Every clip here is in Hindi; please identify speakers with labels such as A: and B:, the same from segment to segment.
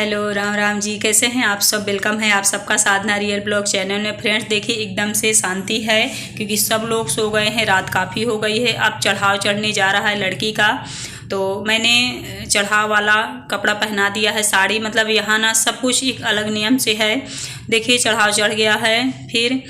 A: हेलो राम राम जी, कैसे हैं आप सब। वेलकम है आप सबका साधना रियल ब्लॉग चैनल में। फ्रेंड्स देखिए, एकदम से शांति है क्योंकि सब लोग सो गए हैं, रात काफ़ी हो गई है। अब चढ़ाव चढ़ने जा रहा है लड़की का, तो मैंने चढ़ाव वाला कपड़ा पहना दिया है, साड़ी। मतलब यहाँ ना सब कुछ एक अलग नियम से है। देखिए चढ़ाव चढ़ गया है। फिर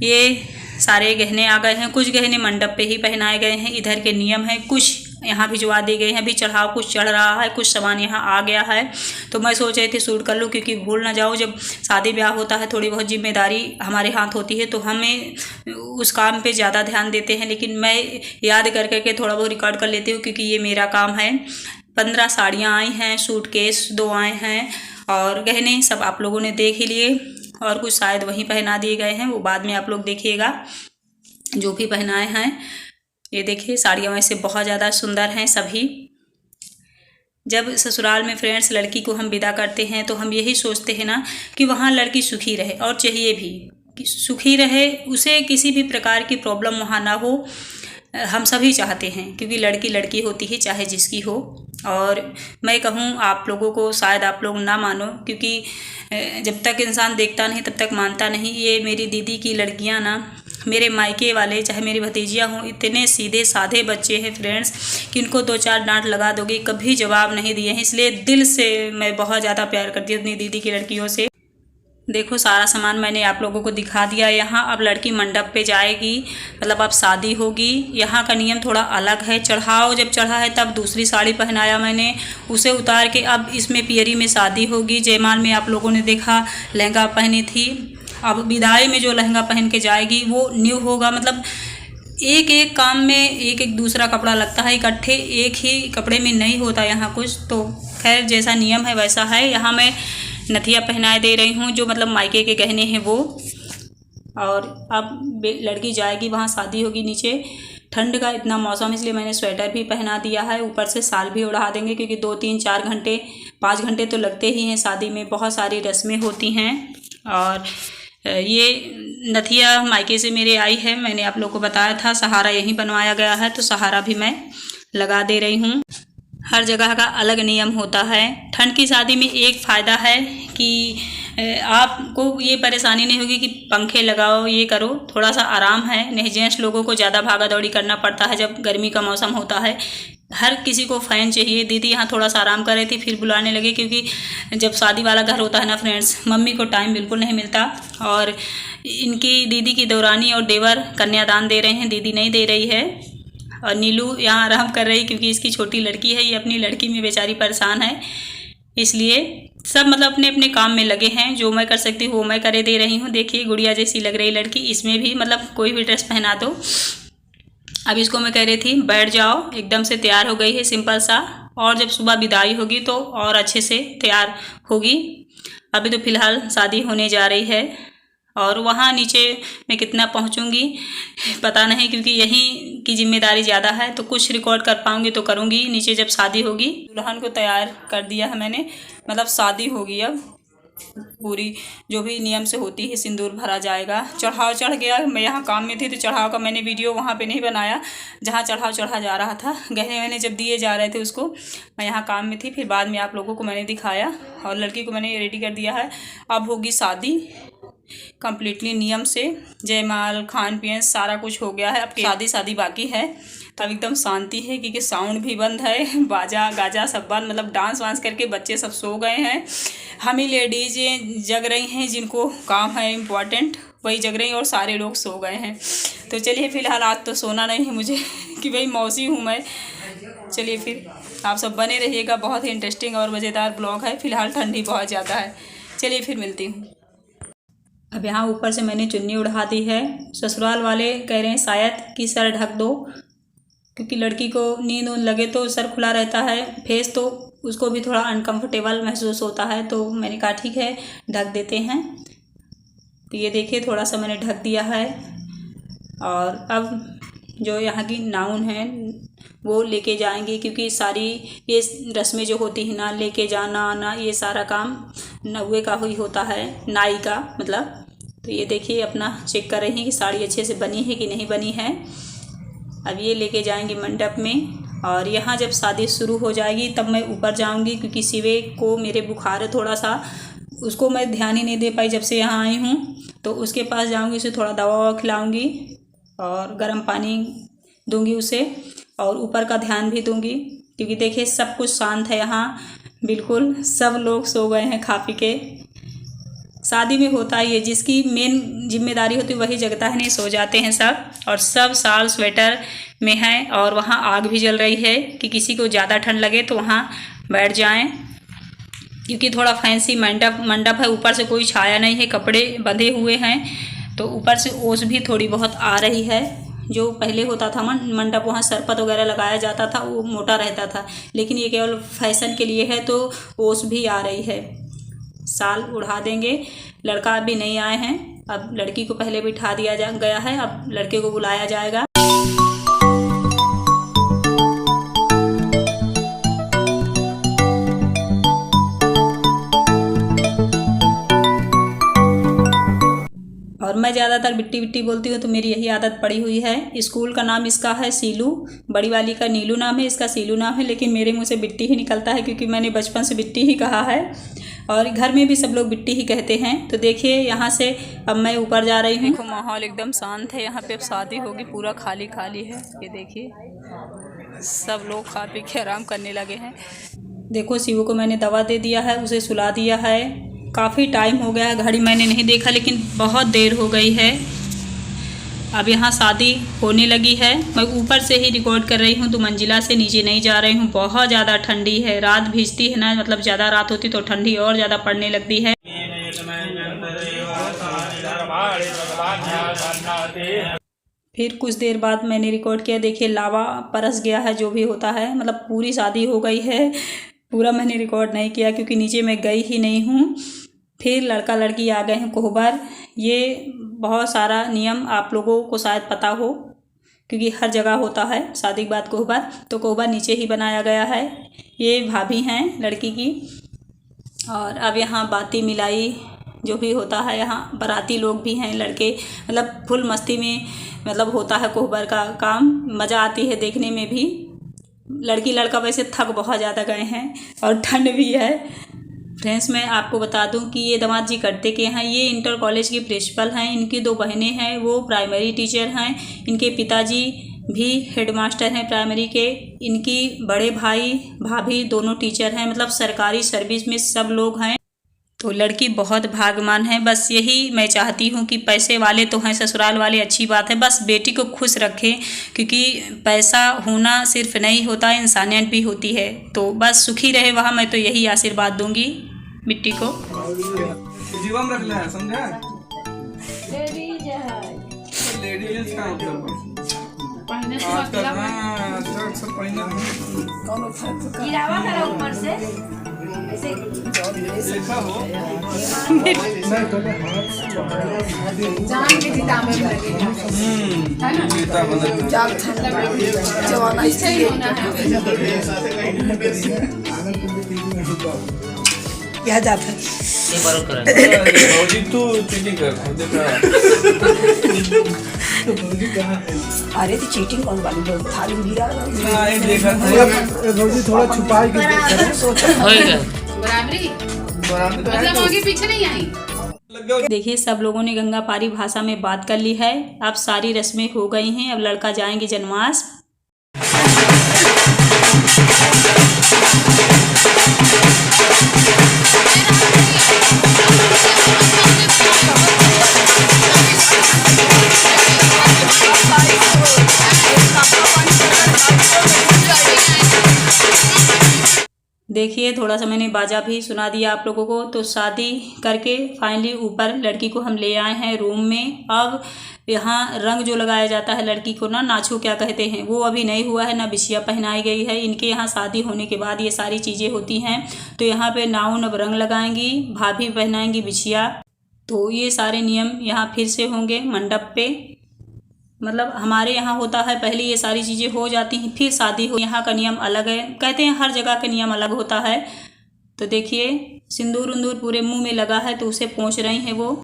A: ये सारे गहने आ गए हैं, कुछ गहने मंडप पे ही पहनाए गए हैं। इधर के नियम है, कुछ यहाँ भिजवा दिए गए हैं। अभी चढ़ाव कुछ चढ़ रहा है, कुछ सामान यहाँ आ गया है, तो मैं सोच रही थी शूट कर लूँ क्योंकि भूल ना जाओ। जब शादी ब्याह होता है थोड़ी बहुत जिम्मेदारी हमारे हाथ होती है, तो हमें उस काम पे ज़्यादा ध्यान देते हैं। लेकिन मैं याद कर करके थोड़ा बहुत रिकॉर्ड कर लेती हूँ क्योंकि ये मेरा काम है। 15 साड़ियाँ आई हैं, सूटकेस 2 आए हैं और गहने सब आप लोगों ने देख ही लिए। और कुछ शायद वहीं पहना दिए गए हैं, वो बाद में आप लोग देखिएगा जो भी पहनाए हैं। ये देखिए साड़ियाँ वैसे बहुत ज़्यादा सुंदर हैं सभी। जब ससुराल में फ्रेंड्स लड़की को हम विदा करते हैं तो हम यही सोचते हैं ना कि वहाँ लड़की सुखी रहे, और चाहिए भी कि सुखी रहे, उसे किसी भी प्रकार की प्रॉब्लम वहाँ ना हो। हम सभी चाहते हैं क्योंकि लड़की लड़की होती है चाहे जिसकी हो। और मैं कहूँ आप लोगों को, शायद आप लोग ना मानो क्योंकि जब तक इंसान देखता नहीं तब तक मानता नहीं। ये मेरी दीदी की लड़कियाँ ना, मेरे मायके वाले चाहे मेरी भतीजियाँ हों, इतने सीधे साधे बच्चे हैं फ्रेंड्स कि इनको 2-4 डांट लगा दोगे कभी जवाब नहीं दिए हैं। इसलिए दिल से मैं बहुत ज़्यादा प्यार करती हूँ अपनी दीदी की लड़कियों से। देखो सारा सामान मैंने आप लोगों को दिखा दिया यहाँ। अब लड़की मंडप पे जाएगी, मतलब अब शादी होगी। यहाँ का नियम थोड़ा अलग है। चढ़ाव जब चढ़ा है तब दूसरी साड़ी पहनाया मैंने, उसे उतार के अब इसमें पियरी में शादी होगी। जयमाल में आप लोगों ने देखा लहंगा पहनी थी, अब विदाई में जो लहंगा पहन के जाएगी वो न्यू होगा। मतलब एक एक काम में एक एक दूसरा कपड़ा लगता है, इकट्ठे एक ही कपड़े में नहीं होता यहाँ कुछ। तो खैर जैसा नियम है वैसा है। यहाँ मैं नथिया पहनाए दे रही हूँ, जो मतलब मायके के गहने हैं वो। और अब लड़की जाएगी, वहाँ शादी होगी। नीचे ठंड का इतना मौसम, इसलिए मैंने स्वेटर भी पहना दिया है। ऊपर से शाल भी उड़ा देंगे क्योंकि 2-3-4 घंटे 5 घंटे तो लगते ही हैं शादी में। बहुत सारी रस्में होती हैं। और ये नथिया मायके से मेरे आई है, मैंने आप लोगों को बताया था। सहारा यहीं बनवाया गया है, तो सहारा भी मैं लगा दे रही हूँ। हर जगह का अलग नियम होता है। ठंड की शादी में एक फ़ायदा है कि आपको ये परेशानी नहीं होगी कि पंखे लगाओ ये करो, थोड़ा सा आराम है। नहीं जेंट्स लोगों को ज़्यादा भागा दौड़ी करना पड़ता है जब गर्मी का मौसम होता है। हर किसी को फ़ैन चाहिए। दीदी यहाँ थोड़ा सा आराम कर रही थी, फिर बुलाने लगे क्योंकि जब शादी वाला घर होता है ना फ्रेंड्स, मम्मी को टाइम बिल्कुल नहीं मिलता। और इनकी दीदी की देवरानी और देवर कन्यादान दे रहे हैं, दीदी नहीं दे रही है। और नीलू यहाँ आराम कर रही क्योंकि इसकी छोटी लड़की है, ये अपनी लड़की में बेचारी परेशान है। इसलिए सब मतलब अपने अपने काम में लगे हैं। जो मैं कर सकती हूँ वो मैं करे दे रही हूँ। देखिए गुड़िया जैसी लग रही लड़की, इसमें भी मतलब कोई भी ड्रेस पहना दो। अब इसको मैं कह रही थी बैठ जाओ, एकदम से तैयार हो गई है सिंपल सा। और जब सुबह विदाई होगी तो और अच्छे से तैयार होगी। अभी तो फ़िलहाल शादी होने जा रही है। और वहाँ नीचे मैं कितना पहुँचूँगी पता नहीं क्योंकि यहीं की जिम्मेदारी ज़्यादा है, तो कुछ रिकॉर्ड कर पाऊँगी तो करूँगी। नीचे जब शादी होगी, दुल्हन को तैयार कर दिया है मैंने, मतलब शादी होगी अब पूरी जो भी नियम से होती है। सिंदूर भरा जाएगा। चढ़ाव चढ़ गया, मैं यहाँ काम में थी तो चढ़ाव का मैंने वीडियो वहाँ पे नहीं बनाया जहाँ चढ़ाव चढ़ा जा रहा था। गहने वहने जब दिए जा रहे थे उसको, मैं यहाँ काम में थी। फिर बाद में आप लोगों को मैंने दिखाया और लड़की को मैंने रेडी कर दिया है। अब होगी शादी कम्प्लीटली नियम से। जयमाल खान पीन सारा कुछ हो गया है, अब शादी बाकी है। तब एकदम शांति है क्योंकि साउंड भी बंद है, बाजा गाजा सब बंद। मतलब डांस वांस करके बच्चे सब सो गए हैं। हम ही लेडीज जग रही हैं, जिनको काम है इम्पॉर्टेंट वही जग रही हैं और सारे लोग सो गए हैं। तो चलिए फ़िलहाल आज तो सोना नहीं है मुझे कि भाई मौसी हूँ मैं। चलिए फिर आप सब बने रहिएगा, बहुत ही इंटरेस्टिंग और मज़ेदार ब्लॉग है। फ़िलहाल ठंडी बहुत ज़्यादा है। चलिए फिर मिलती हूँ। अब यहाँ ऊपर से मैंने चुन्नी उड़ा दी है। ससुराल वाले कह रहे हैं शायद कि सर ढक दो क्योंकि लड़की को नींद उन लगे तो सर खुला रहता है, फेस तो उसको भी थोड़ा अनकंफर्टेबल महसूस होता है। तो मैंने कहा ठीक है ढक देते हैं। तो ये देखिए थोड़ा सा मैंने ढक दिया है। और अब जो यहाँ की नाउन है वो लेके जाएंगे क्योंकि सारी ये रस्में जो होती हैं ना, लेके जाना आना, ये सारा काम नौवे का ही होता है, नाई का मतलब। तो ये देखिए अपना चेक कर रही हैं कि साड़ी अच्छे से बनी है कि नहीं बनी है। अब ये लेके जाएंगे मंडप में और यहाँ जब शादी शुरू हो जाएगी तब मैं ऊपर जाऊँगी, क्योंकि शिवे को मेरे बुखार है थोड़ा सा, उसको मैं ध्यान ही नहीं दे पाई जब से यहाँ आई हूँ। तो उसके पास जाऊँगी, उसे थोड़ा दवा ववा खिलाऊँगी और गर्म पानी दूँगी उसे, और ऊपर का ध्यान भी दूँगी। क्योंकि देखिए सब कुछ शांत है यहाँ, बिल्कुल सब लोग सो गए हैं खा पी के। शादी में होता ही है, जिसकी मेन जिम्मेदारी होती है वही जगता है, नहीं सो जाते हैं सब। और सब शाल स्वेटर में हैं, और वहाँ आग भी जल रही है कि किसी को ज़्यादा ठंड लगे तो वहाँ बैठ जाएं, क्योंकि थोड़ा फैंसी मंडप है, ऊपर से कोई छाया नहीं है, कपड़े बंधे हुए हैं, तो ऊपर से ओस भी थोड़ी बहुत आ रही है। जो पहले होता था मंडप, वहाँ सरपत वगैरह लगाया जाता था, वो मोटा रहता था, लेकिन ये केवल फैशन के लिए है, तो ओस भी आ रही है। साल उड़ा देंगे। लड़का अभी नहीं आए हैं, अब लड़की को पहले बिठा दिया गया है, अब लड़के को बुलाया जाएगा। और मैं ज़्यादातर बिट्टी बिट्टी बोलती हूँ, तो मेरी यही आदत पड़ी हुई है। स्कूल का नाम इसका है सीलू, बड़ी वाली का नीलू नाम है, इसका सीलू नाम है, लेकिन मेरे मुंह से बिट्टी ही निकलता है, क्योंकि मैंने बचपन से बिट्टी ही कहा है, और घर में भी सब लोग बिट्टी ही कहते हैं। तो देखिए यहाँ से अब मैं ऊपर जा रही हूँ। माहौल एकदम शांत है यहाँ पे, अब शादी होगी, पूरा खाली खाली है। ये देखिए सब लोग खा पी के आराम करने लगे हैं। देखो शिवू को मैंने दवा दे दिया है, उसे सुला दिया है। काफ़ी टाइम हो गया है, घड़ी मैंने नहीं देखा, लेकिन बहुत देर हो गई है। अब यहाँ शादी होने लगी है। मैं ऊपर से ही रिकॉर्ड कर रही हूँ, 2 मंजिला से नीचे नहीं जा रही हूँ। बहुत ज़्यादा ठंडी है, रात भीजती है ना, मतलब ज़्यादा रात होती तो ठंडी और ज़्यादा पड़ने लगती है। फिर कुछ देर बाद मैंने रिकॉर्ड किया, देखिए लावा परस गया है, जो भी होता है, मतलब पूरी शादी हो गई है। पूरा मैंने रिकॉर्ड नहीं किया, क्योंकि नीचे मैं गई ही नहीं हूँ। फिर लड़का लड़की आ गए हैं कोहबर। ये बहुत सारा नियम आप लोगों को शायद पता हो, क्योंकि हर जगह होता है शादी के बाद कोहबर, तो कोहबर नीचे ही बनाया गया है। ये भाभी हैं लड़की की। और अब यहाँ बाती मिलाई जो भी होता है, यहाँ बाराती लोग भी हैं, लड़के, मतलब फुल मस्ती में मतलब होता है कोहबर का काम। मज़ा आती है देखने में भी। लड़की लड़का वैसे थक बहुत ज़्यादा गए हैं और ठंड भी है। फ्रेंड्स मैं आपको बता दूं कि ये दामाद जी करते के हैं, ये इंटर कॉलेज की प्रिंसिपल हैं। इनकी 2 बहनें हैं, वो प्राइमरी टीचर हैं। इनके पिताजी भी हेडमास्टर हैं प्राइमरी के। इनकी बड़े भाई भाभी दोनों टीचर हैं, मतलब सरकारी सर्विस में सब लोग हैं। तो लड़की बहुत भाग्यवान है। बस यही मैं चाहती हूँ कि पैसे वाले तो हैं ससुराल वाले, अच्छी बात है, बस बेटी को खुश रखें, क्योंकि पैसा होना सिर्फ नहीं होता, इंसानियत भी होती है। तो बस सुखी रहे वहाँ, मैं तो यही आशीर्वाद दूंगी बिट्टी को।
B: जीवन रख ले, समझा? लेडीज का ऊपर से देखा हो जान के जीता में लगेगा, है ना? जीता बना जाल जवाना ही होना क्या जाता है ये बरोबर है। रोजी तू चीटिंग कर देखा। अरे तो चीटिंग कौन वाली बोल, थाली गिरा ना, ये देखा था रोजी थोड़ा छुपा के होएगा बराबरी मतलब आगे पीछे नहीं आई।
A: देखिए सब लोगों ने गंगा पारी भाषा में बात कर ली है। अब सारी रस्में हो गई हैं। अब लड़का जाएंगे जनमास। देखिए थोड़ा सा मैंने बाजा भी सुना दिया आप लोगों को। तो शादी करके फाइनली ऊपर लड़की को हम ले आए हैं रूम में। अब यहाँ रंग जो लगाया जाता है लड़की को ना, नाछू क्या कहते हैं, वो अभी नहीं हुआ है, ना बिछिया पहनाई गई है। इनके यहाँ शादी होने के बाद ये सारी चीज़ें होती हैं। तो यहाँ पे नाउन अब रंग लगाएंगी, भाभी पहनाएंगी बिछिया। तो ये सारे नियम यहाँ फिर से होंगे मंडप पे। मतलब हमारे यहाँ होता है पहले ये सारी चीज़ें हो जाती हैं फिर शादी हो। यहाँ का नियम अलग है, कहते हैं हर जगह का नियम अलग होता है। तो देखिए सिंदूर उंदूर पूरे मुंह में लगा है, तो उसे पहुँच रही हैं वो।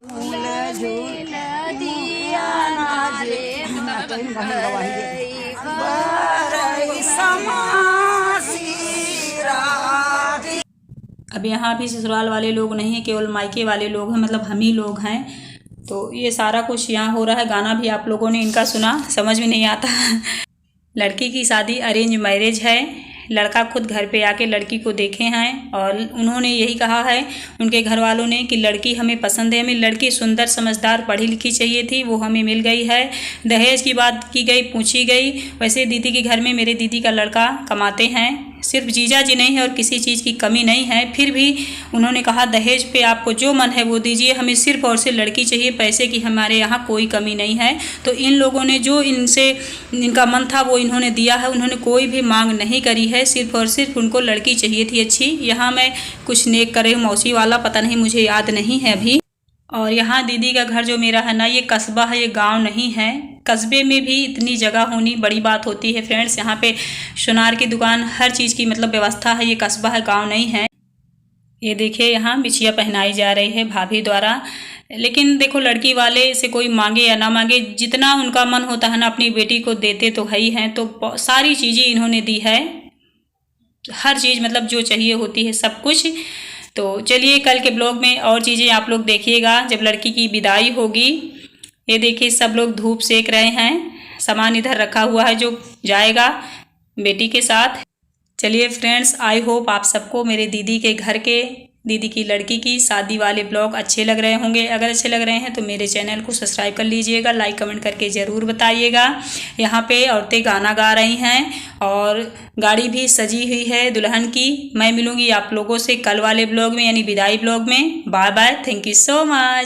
A: अब यहाँ भी ससुराल वाले लोग नहीं हैं, केवल मायके वाले लोग हैं, मतलब हम ही लोग हैं। तो ये सारा कुछ यहाँ हो रहा है। गाना भी आप लोगों ने इनका सुना, समझ में नहीं आता। लड़की की शादी अरेंज मैरिज है। लड़का खुद घर पे आके लड़की को देखे हैं और उन्होंने यही कहा है उनके घर वालों ने कि लड़की हमें पसंद है, हमें लड़की सुंदर समझदार पढ़ी लिखी चाहिए थी, वो हमें मिल गई है। दहेज की बात की गई, पूछी गई। वैसे दीदी के घर में मेरे दीदी का लड़का कमाते हैं, सिर्फ जीजा जी नहीं है और किसी चीज़ की कमी नहीं है। फिर भी उन्होंने कहा दहेज पे आपको जो मन है वो दीजिए, हमें सिर्फ और सिर्फ लड़की चाहिए, पैसे की हमारे यहाँ कोई कमी नहीं है। तो इन लोगों ने जो इनसे इनका मन था वो इन्होंने दिया है, उन्होंने कोई भी मांग नहीं करी है, सिर्फ और सिर्फ उनको लड़की चाहिए थी अच्छी। यहाँ मैं कुछ नेक करे मौसी वाला, पता नहीं, मुझे याद नहीं है अभी। और यहाँ दीदी का घर जो मेरा है ना, ये कस्बा है, ये गांव नहीं है। कस्बे में भी इतनी जगह होनी बड़ी बात होती है फ्रेंड्स। यहाँ पे सोनार की दुकान, हर चीज़ की मतलब व्यवस्था है। ये कस्बा है, गांव नहीं है। ये देखिए यहाँ बिछिया पहनाई जा रही है भाभी द्वारा। लेकिन देखो लड़की वाले से कोई मांगे या ना मांगे, जितना उनका मन होता है ना अपनी बेटी को देते तो है ही हैं। तो सारी चीज़ें इन्होंने दी है, हर चीज़ मतलब जो चाहिए होती है सब कुछ। तो चलिए कल के ब्लॉग में और चीज़ें आप लोग देखिएगा जब लड़की की विदाई होगी। ये देखिए सब लोग धूप सेक रहे हैं, सामान इधर रखा हुआ है जो जाएगा बेटी के साथ। चलिए फ्रेंड्स, आई होप आप सबको मेरे दीदी के घर के, दीदी की लड़की की शादी वाले ब्लॉग अच्छे लग रहे होंगे। अगर अच्छे लग रहे हैं तो मेरे चैनल को सब्सक्राइब कर लीजिएगा, लाइक कमेंट करके ज़रूर बताइएगा। यहाँ पे औरतें गाना गा रही हैं और गाड़ी भी सजी हुई है दुल्हन की। मैं मिलूँगी आप लोगों से कल वाले ब्लॉग में, यानी विदाई ब्लॉग में। Bye bye, thank you so much.